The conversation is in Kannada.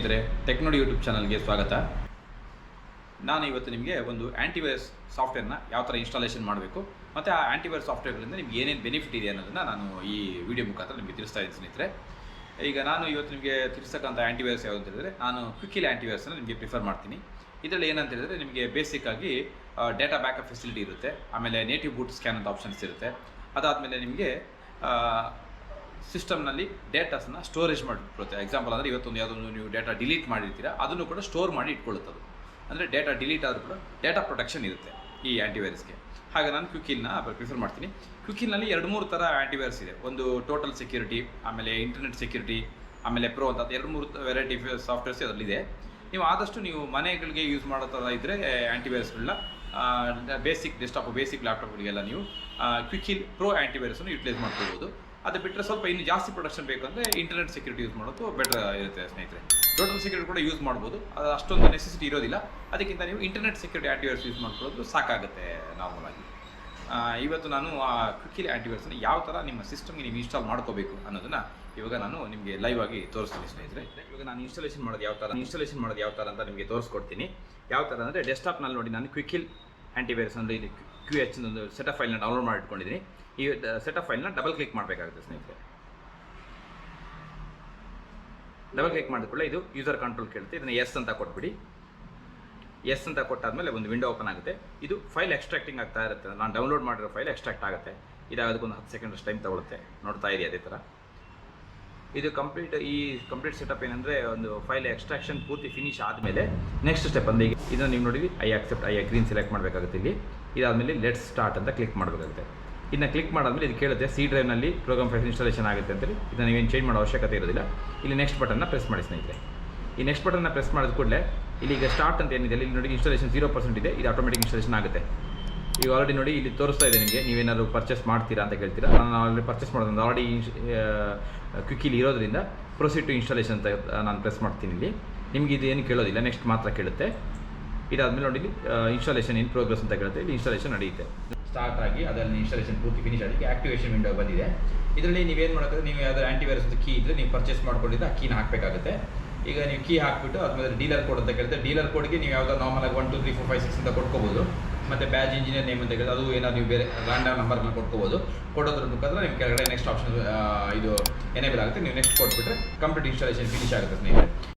ಸ್ನೇಹಿತರೆ, ಟೆಕ್ನೋಡಿ ಯೂಟ್ಯೂಬ್ ಚಾನಲ್ಗೆ ಸ್ವಾಗತ. ನಾನು ಇವತ್ತು ನಿಮಗೆ ಒಂದು ಆ್ಯಂಟಿವೈರಸ್ ಸಾಫ್ಟ್ವೇರ್ನ ಯಾವ ಥರ ಇನ್ಸ್ಟಾಲೇಷನ್ ಮಾಡಬೇಕು ಮತ್ತು ಆ ಆ್ಯಂಟಿವೈರಸ್ ಸಾಫ್ಟ್ವೇರ್ಗಳಿಂದ ನಿಮ್ಗೆ ಏನೇನು ಬೆನಿಫಿಟ್ ಇದೆ ಅನ್ನೋದನ್ನು ನಾನು ಈ ವಿಡಿಯೋ ಮುಖಾಂತರ ನಿಮಗೆ ತಿಳಿಸ್ತಾ ಇದ್ದೀನಿ ಸ್ನೇಹಿತರೆ. ಈಗ ನಾನು ಇವತ್ತು ನಿಮಗೆ ತಿಳಿಸ್ತಕ್ಕಂಥ ಆ್ಯಂಟಿವೈರಸ್ ಯಾವುದು ಅಂತ ಹೇಳಿದ್ರೆ, ನಾನು ಕ್ವಿಕಿಲ್ ಆ್ಯಂಟಿವೈರಸ್ನ ನಿಮಗೆ ಪ್ರಿಫರ್ ಮಾಡ್ತೀನಿ. ಇದರಲ್ಲಿ ಏನಂತ ಹೇಳಿದ್ರೆ, ನಿಮಗೆ ಬೇಸಿಕ್ಕಾಗಿ ಡೇಟಾ ಬ್ಯಾಕಪ್ ಫೆಸಿಲಿಟಿ ಇರುತ್ತೆ, ಆಮೇಲೆ ನೇಟಿವ್ ಬೂಟ್ ಸ್ಕ್ಯಾನ್ ಅಂತ ಆಪ್ಷನ್ಸ್ ಇರುತ್ತೆ. ಅದಾದಮೇಲೆ ನಿಮಗೆ ಸಿಸ್ಟಮ್ನಲ್ಲಿ ಡೇಟಾಸನ್ನು ಸ್ಟೋರೇಜ್ ಮಾಡಿಟ್ಕೊಳ್ಳುತ್ತೆ. ಎಕ್ಸಾಂಪಲ್ ಅಂದರೆ ಇವತ್ತೊಂದು ಯಾವುದೊಂದು ನೀವು ಡೇಟಾ ಡಿಲೀಟ್ ಮಾಡಿರ್ತೀರ, ಅದನ್ನು ಕೂಡ ಸ್ಟೋರ್ ಮಾಡಿ ಇಟ್ಕೊಳ್ಳುತ್ತೆ. ಅದು ಅಂದರೆ ಡೇಟಾ ಡಿಲೀಟ್ ಆದರೂ ಕೂಡ ಡೇಟಾ ಪ್ರೊಟೆಕ್ಷನ್ ಇರುತ್ತೆ ಈ ಆ್ಯಂಟಿವೈರಸ್ಗೆ. ಹಾಗೆ ನಾನು ಕ್ವಿಕಿಲ್ನ ಪ್ರಿಫರ್ ಮಾಡ್ತೀನಿ. ಕ್ವಿಕಿಲ್ನಲ್ಲಿ 2-3 ಥರ ಆ್ಯಂಟಿವೈರಸ್ ಇದೆ. ಒಂದು ಟೋಟಲ್ ಸೆಕ್ಯೂರಿಟಿ, ಆಮೇಲೆ ಇಂಟರ್ನೆಟ್ ಸೆಕ್ಯೂರಿಟಿ, ಆಮೇಲೆ ಪ್ರೋ ಅಂತ 2-3 ವೆರೈಟಿ ಸಾಫ್ಟ್ವೇರ್ಸ್ ಅದರಲ್ಲಿದೆ. ನೀವು ಆದಷ್ಟು ನೀವು ಮನೆಗಳಿಗೆ ಯೂಸ್ ಮಾಡೋ ಥರ ಇದ್ದರೆ ಆ್ಯಂಟಿವೈರಸ್ಗಳನ್ನ ಬೇಸಿಕ್ ಡೆಸ್ಕ್ಟಾಪ್, ಬೇಸಿಕ್ ಲ್ಯಾಪ್ಟಾಪ್ಗಳಿಗೆಲ್ಲ ನೀವು ಕ್ವಿಕಿಲ್ ಪ್ರೋ ಆ್ಯಂಟಿವೈರಸನ್ನು ಯೂಟಿಲೈಸ್ ಮಾಡ್ಕೋಬೋದು. ಅದು ಬಿಟ್ಟರೆ ಸ್ವಲ್ಪ ಇನ್ನು ಜಾಸ್ತಿ ಪ್ರೊಟೆಕ್ಷನ್ ಬೇಕು ಅಂದರೆ ಇಂಟರ್ನೆಟ್ ಸೆಕ್ಯೂರಿಟಿ ಯೂಸ್ ಮಾಡೋದು ಬೆಟರ್ ಇರುತ್ತೆ ಸ್ನೇಹಿತರೆ. ಟೋಟಲ್ ಸೆಕ್ಯೂರಿಟಿ ಕೂಡ ಯೂಸ್ ಮಾಡ್ಬೋದು, ಅದು ಅಷ್ಟೊಂದು ನೆಸೆಸಿಟಿ ಇರೋದಿಲ್ಲ. ಅದಕ್ಕಿಂತ ನೀವು ಇಂಟರ್ನೆಟ್ ಸೆಕ್ಯೂರಿಟಿ ಆ್ಯಂಟಿವೈರಸ್ ಯೂಸ್ ಮಾಡ್ಕೊಳ್ಳೋದು ಸಾಕಾಗುತ್ತೆ ನಾರ್ಮಲಾಗಿ. ಇವತ್ತು ನಾನು ಆ ಕ್ವಿಕಿಲ್ ಆ್ಯಂಟಿವೈರಸ್ನ ಯಾವ ಥರ ನಿಮ್ಮ ಸಿಸ್ಟಮ್ಗೆ ನೀವು ಇನ್ಸ್ಟಾಲ್ ಮಾಡ್ಕೋಬೇಕು ಅನ್ನೋದನ್ನು ಇವಾಗ ನಾನು ನಿಮಗೆ ಲೈವ್ ಆಗಿ ತೋರಿಸ್ತೀನಿ ಸ್ನೇಹಿತರೆ. ಇವಾಗ ನಾನು ಇನ್ಸ್ಟಾಲೇಷನ್ ಮಾಡೋದು ಯಾವ ಥರ ಅಂತ ನಿಮಗೆ ತೋರಿಸ್ಕೊಡ್ತೀನಿ. ಯಾವ ಥರ ಅಂದರೆ, ಡೆಸ್ಕ್ಟಾಪ್ನಲ್ಲಿ ನೋಡಿ ನಾನು ಕ್ವಿಕಿಲ್ ಆ್ಯಂಟಿವೈರಸ್ ಅಂದರೆ ಇದು QH ಒಂದು ಸೆಟಪ್ ಫೈಲ್ನ ಡೌನ್ಲೋಡ್ ಮಾಡಿ ಇಟ್ಕೊಂಡಿದ್ದೀನಿ. ಈ ಸೆಟಪ್ ಫೈಲ್ನ ಡಬಲ್ ಕ್ಲಿಕ್ ಮಾಡಬೇಕಾಗುತ್ತೆ ಸ್ನೇಹಿತರೆ. ಡಬಲ್ ಕ್ಲಿಕ್ ಮಾಡಿದ ಕೂಡಲೇ ಇದು ಯೂಸರ್ ಕಂಟ್ರೋಲ್ ಕೇಳುತ್ತೆ. ಇದನ್ನು ಎಸ್ ಅಂತ ಕೊಟ್ಬಿಡಿ. ಎಸ್ ಅಂತ ಕೊಟ್ಟಾದಮೇಲೆ ಒಂದು ವಿಂಡೋ ಓಪನ್ ಆಗುತ್ತೆ. ಇದು ಫೈಲ್ ಎಕ್ಸ್ಟ್ರಾಕ್ಟಿಂಗ್ ಆಗ್ತಾ ಇರುತ್ತೆ. ನಾನು ಡೌನ್ಲೋಡ್ ಮಾಡಿರೋ ಫೈಲ್ ಎಕ್ಸ್ಟ್ರಾಕ್ಟ್ ಆಗುತ್ತೆ. ಇದಾಗೋದಕ್ಕೊಂದು 10 ಸೆಕೆಂಡ್ಸ್ ಟೈಮ್ ತಗೊಳುತ್ತೆ. ನೋಡ್ತಾ ಇರಿ ಅದೇ ಥರ. ಇದು ಕಂಪ್ಲೀಟ್ ಸೆಟಪ್ ಏನಂದರೆ, ಒಂದು ಫೈಲ್ ಎಕ್ಸ್ಟ್ರಾಕ್ಷನ್ ಪೂರ್ತಿ ಫಿನಿಶ್ ಆದಮೇಲೆ ನೆಕ್ಸ್ಟ್ ಸ್ಟೆಪ್ ಅಂದರೆ, ಈಗ ಇದನ್ನು ನೀವು ನೋಡಿ ಐ ಅಕ್ಸೆಪ್ಟ್, ಐ ಅಗ್ರೀನ್ ಸೆಲೆಕ್ಟ್ ಮಾಡಬೇಕಾಗುತ್ತೆ. ಇಲ್ಲಿ ಇದಾದಮೇಲೆ ಲೆಟ್ಸ್ ಸ್ಟಾರ್ಟ್ ಅಂತ ಕ್ಲಿಕ್ ಮಾಡಬೇಕಾಗುತ್ತೆ. ಇದನ್ನ ಕ್ಲಿಕ್ ಮಾಡಾದ್ಮೇಲೆ ಇದು ಕೇಳುತ್ತೆ ಸಿ ಡ್ರೈವ್ನಲ್ಲಿ ಪ್ರೋಗ್ರಾಮ್ ಫೈಲ್ ಇನ್ಸ್ಟಾಲೇಷನ್ ಆಗುತ್ತೆ ಅಂತೇಳಿ. ಇದನ್ನು ನೀವೇನು ಚೇಂಜ್ ಮಾಡೋ ಅವಶ್ಯಕತೆ ಇರೋದಿಲ್ಲ. ಇಲ್ಲಿ ನೆಕ್ಸ್ಟ್ ಬಟನ್ನ ಪ್ರೆಸ್ ಮಾಡಿ ಸ್ನೇಹಿತರೆ. ಈ ನೆಕ್ಸ್ಟ್ ಬಟನ್ನ ಪ್ರೆಸ್ ಮಾಡಿದ ಕೂಡಲೇ ಇಲ್ಲಿ ಈಗ ಸ್ಟಾರ್ಟ್ ಅಂತ ಏನಿದೆ, ಇಲ್ಲಿ ನೋಡಿ ಇನ್ಸ್ಟಾಲೇಷನ್ 0% ಇದೆ. ಇದು ಆಟೋಮೆಟಿಕ್ ಇನ್ಸ್ಟಾಲೇಷನ್ ಆಗುತ್ತೆ. ಈಗ ಆಲ್ರೆಡಿ ನೋಡಿ ಇಲ್ಲಿ ತೋರಿಸ್ತಾ ಇದೆ ನಿಮಗೆ, ನೀವೇನಾದ್ರು ಪರ್ಚೇಸ್ ಮಾಡ್ತೀರಾ ಅಂತ ಕೇಳ್ತೀರಾ. ನಾನು ಆಲ್ರೆಡಿ ಪರ್ಚೇಸ್ ಮಾಡೋದು ಆಲ್ರೆಡಿ ಕ್ವಿಕಿಲ್ ಇರೋದ್ರಿಂದ ಪ್ರೊಸೀಡ್ ಟು ಇನ್ಸ್ಟಾಲೇಷನ್ ಅಂತ ನಾನು ಪ್ರೆಸ್ ಮಾಡ್ತೀನಿ. ಇಲ್ಲಿ ನಿಮಗೆ ಇದು ಏನು ಕೇಳೋದಿಲ್ಲ, ನೆಕ್ಸ್ಟ್ ಮಾತ್ರ ಕೇಳುತ್ತೆ. ಇದಾದಮೇಲೆ ನೋಡಿ ಇಲ್ಲಿ ಇನ್ಸ್ಟಾಲೇಷನ್ ಇನ್ ಪ್ರೋಗ್ರೆಸ್ ಅಂತ ಕೇಳುತ್ತೆ. ಇಲ್ಲಿ ಇನ್ಸ್ಟಾಲೇಷನ್ ನಡೆಯುತ್ತೆ. ಸ್ಟಾರ್ಟ್ ಆಗಿ ಅದರಲ್ಲಿ ಇನ್ಸ್ಟಾಲೇಷನ್ ಪೂರ್ತಿ ಫಿನಿಶ್ ಆಗಿ ಆಕ್ಟಿವೇಷನ್ ವಿಂಡೋ ಬಂದಿದೆ. ಇದರಲ್ಲಿ ನೀವೇನು ಮಾಡೋದು, ನೀವು ಯಾವುದಾದ್ರು ಆ್ಯಂಟಿವೈರಸ್ ಕೀ ಇದ್ದರೆ ನೀವು ಪರ್ಚೇಸ್ ಮಾಡ್ಕೊಂಡಿದ್ದರೆ ಆ ಕೀನ ಹಾಕಬೇಕಾಗುತ್ತೆ. ಈಗ ನೀವು ಕೀ ಹಾಕಿಬಿಟ್ಟು ಅದಾದಮೇಲೆ ಡೀಲರ್ ಕೋಡ್ ಅಂತ ಕೇಳುತ್ತೆ. ಡೀಲರ್ ಕೋಡ್ಗೆ ನೀವು ಯಾವುದೋ ನಾರ್ಮಲಾಗಿ 1 2 3 4 5 6 ಅಂತ ಕೊಟ್ಕೋಬೋದು. ಮತ್ತು ಬ್ಯಾಚ್ ಇಂಜಿನಿಯರ್ ನೇಮ್ ಅಂತ ಕೇಳಿದ್ರೆ ಅದು ಏನಾದ್ರು ನೀವು ಬೇರೆ ರ್ಯಾಂಡಮ್ ನಂಬರ್ನ ಕೊಟ್ಕೋಬೋದು. ಕೊಡೋದ್ರ ಮುಖಾಂತರ ನಿಮ್ಮ ಕೆಳಗಡೆ ನೆಕ್ಸ್ಟ್ ಆಪ್ಷನ್ ಇದು ಎನೇಬಲ್ ಆಗುತ್ತೆ. ನೀವು ನೆಕ್ಸ್ಟ್ ಕೊಟ್ಬಿಟ್ರೆ ಕಂಪ್ಲೀಟ್ ಇನ್ಸ್ಟಾಲೇಷನ್ ಫಿನಿಶ್ ಆಗುತ್ತೆ ಸ್ನೇಹಿತರೆ.